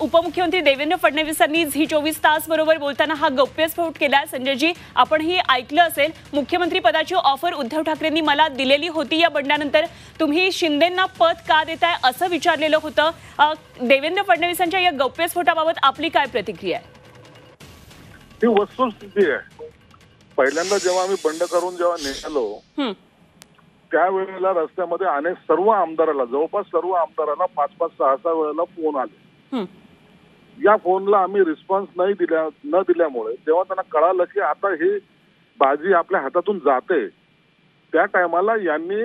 उपमुख्यमंत्री देवेंद्र फडणवीसांनी झी 24 तास बरोबर बोलताना हा गौप्यस्फोट केला। संजयजी, आपणही ऐकलं असेल, मुख्यमंत्री पदाची ऑफर उद्धव ठाकरेंनी मला दिलेली होती, या बंडानंतर तुम्ही शिंदेंना पद का देताय असं विचारलेलं होतं। देवेंद्र फडणवीसांच्या या गौप्यस्फोटाबाबत आपली काय प्रतिक्रिया आहे? ही वस्तुस्थिती आहे। पहिल्यांदा जेव्हा आम्ही बंड करून जेव्हा निघालो त्यावेळेला रस्त्यामध्ये अनेक सर्व आमदाराला, जवळपास सर्व आमदाराला 5-5, 6-6 वेळेला फोन आले। या फोनला आम्ही रिस्पॉन्स न दिल्यामुळे जेव्हा त्यांना कळालं की आता ही बाजी आपल्या हातातून जाते, त्या टायमाला यांनी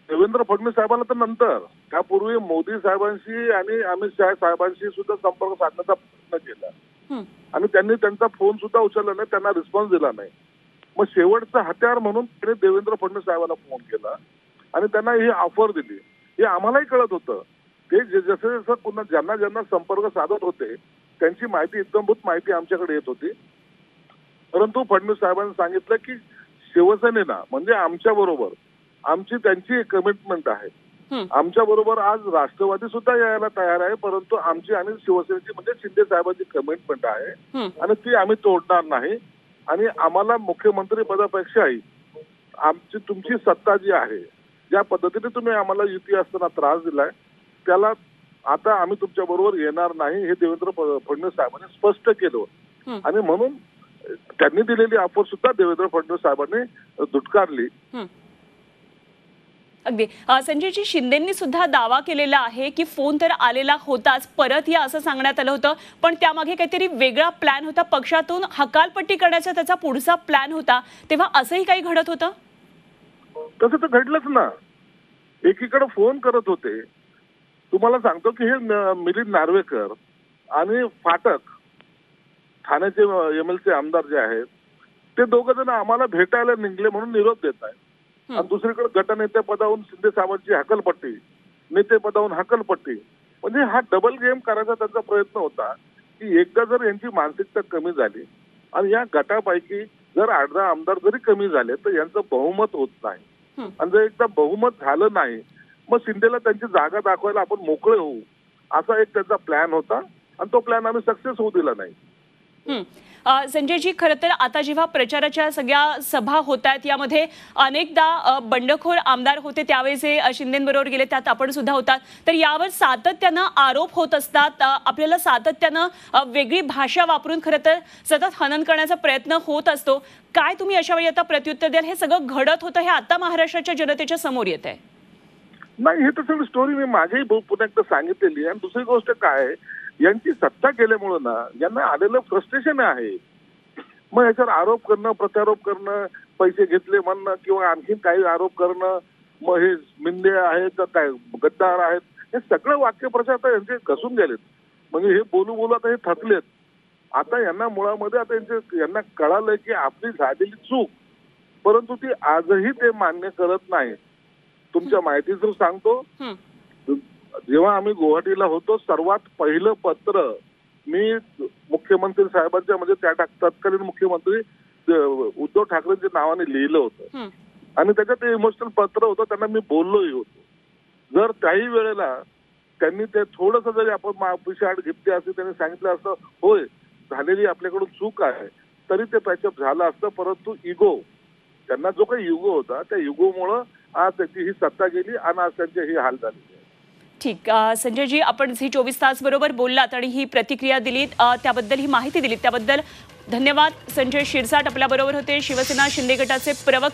देवेंद्र फडणवीस साहेबांना तर नंतर, त्यापूर्वी मोदी साहेबांशी आणि अमित शहा साहेबांशी सुद्धा संपर्क साधण्याचा प्रयत्न केला आणि त्यांनी त्यांचा फोन सुद्धा उचलला नाही, त्यांना रिस्पॉन्स दिला नाही। मग शेवटचं हत्यार म्हणून त्यांनी देवेंद्र फडणवीस साहेबांना फोन केला आणि त्यांना ही ऑफर दिली। हे आम्हालाही कळत होतं, ते जसं जसं पुन्हा ज्यांना संपर्क साधत होते त्यांची माहिती, इत्थंभूत माहिती आमच्याकडे येत होती। परंतु फडणवीस साहेबांनी सांगितलं की शिवसेनेला म्हणजे आमच्या बरोबर आमची त्यांची कमिटमेंट आहे, आमच्या बरोबर आज राष्ट्रवादी सुद्धा यायला तयार आहे, परंतु आमची आणि शिवसेनेची म्हणजे शिंदे साहेबांची कमिटमेंट आहे आणि ती आम्ही तोडणार नाही आणि आम्हाला मुख्यमंत्री पदापेक्षाही आमची तुमची सत्ता जी आहे, ज्या पद्धतीने तुम्ही आम्हाला युती असताना त्रास दिलाय, त्याला आता आम्ही तुमच्या बरोबर येणार नाही, हे देवेंद्र फडणवीस साहेबांनी स्पष्ट केलं आणि म्हणून त्यांनी दिलेली ऑफर सुद्धा देवेंद्र फडणवीस साहेबांनी धुटकारली। अगदी संजयजी, शिंदेंनी सुद्धा दावा केलेला आहे की फोन तर आलेला होताच, परत या असं सांगण्यात आलं होतं, पण त्यामागे काहीतरी वेगळा प्लॅन होता, पक्षातून हकालपट्टी करण्याचा त्याचा पुढचा प्लॅन होता, तेव्हा असंही काही घडत होतं? तसं तर घडलंच ना। एकीकडे फोन करत होते, तुम्हाला सांगतो की हे मिलिंद नार्वेकर आणि फाटक ठाण्याचे MLC आमदार जे आहेत ते दोघं जण आम्हाला भेटायला निघले म्हणून निरोप देत आहेत आणि दुसरीकडे गटनेते पदावरून शिंदे साहेबांची हकलपट्टी, नेते पदावरून हकलपट्टी, म्हणजे हा डबल गेम करायचा त्यांचा प्रयत्न होता की एकदा जर यांची मानसिकता कमी झाली आणि या गटापैकी जर 8-10 आमदार जरी कमी झाले तर यांचं बहुमत होत नाही आणि जर एकदा बहुमत झालं नाही मग शिंदेला त्यांची जागा दाखवायला आपण मोकळे होऊ, असा एक त्यांचा प्लॅन होता आणि तो प्लॅन आम्ही सक्सेस होऊ दिला नाही। संजयजी, खरं तर आता जेव्हा प्रचाराच्या सगळ्या सभा होत आहेत यामध्ये अनेकदा बंडखोर आमदार होते, त्यावेळेस शिंदेंबरोबर गेले, त्यात आपण सुद्धा होतात, तर यावर सातत्यानं आरोप होत असतात, आपल्याला सातत्यानं वेगळी भाषा वापरून खरं तर सतत हनन करण्याचा प्रयत्न होत असतो। काय तुम्ही अशा वेळी आता प्रत्युत्तर द्याल? हे सगळं घडत होतं, हे आता महाराष्ट्राच्या जनतेच्या समोर येत आहे। नाही, हे तर सगळी स्टोरी मी मागेही पुन्हा एकदा सांगितलेली आहे आणि दुसरी गोष्ट काय, यांची सत्ता केल्यामुळे ना यांना आलेलं फ्रस्ट्रेशन आहे। मग याच्यावर आरोप करणं, प्रत्यारोप करणं, पैसे घेतले म्हणणं किंवा आणखीन काही आरोप करणं, मग हे मिंदे आहेत का काय गद्दार आहेत, हे सगळं वाक्यप्रचार आता यांचे घसून गेलेत, म्हणजे हे बोलू बोलू आता हे थकलेत। आता यांना मुळामध्ये आता यांना कळालंय की आपली झालेली चूक, परंतु ती आजही ते मान्य करत नाही। तुमच्या माहितीचं सांगतो, जेव्हा आम्ही गुवाहाटीला होतो सर्वात पहिलं पत्र मी मुख्यमंत्री साहेबांच्या म्हणजे त्या तत्कालीन मुख्यमंत्री उद्धव ठाकरेंच्या नावाने लिहिलं होतं आणि त्याच्यात इमोशनल पत्र होतं, त्यांना मी बोललोही होतो। जर त्याही वेळेला त्यांनी ते थोडंसं जरी आपण माफीशाट घेतली असती, त्यांनी सांगितलं असतं होय झालेली आपल्याकडून चूक आहे, तरी ते पॅचअप झालं असतं, परंतु इगो, त्यांना जो काही युगो होता त्या युगोमुळं आज त्याची ही सत्ता गेली आणि आज त्यांचे ही हाल झाले। ठीक, संजयजी, आपण झी 24 तास बरोबर बोललात आणि ही प्रतिक्रिया दिलीत, त्याबद्दल ही माहिती दिलीत, त्याबद्दल धन्यवाद। संजय शिरसाट आपल्याबरोबर होते, शिवसेना शिंदे गटाचे प्रवक्ते।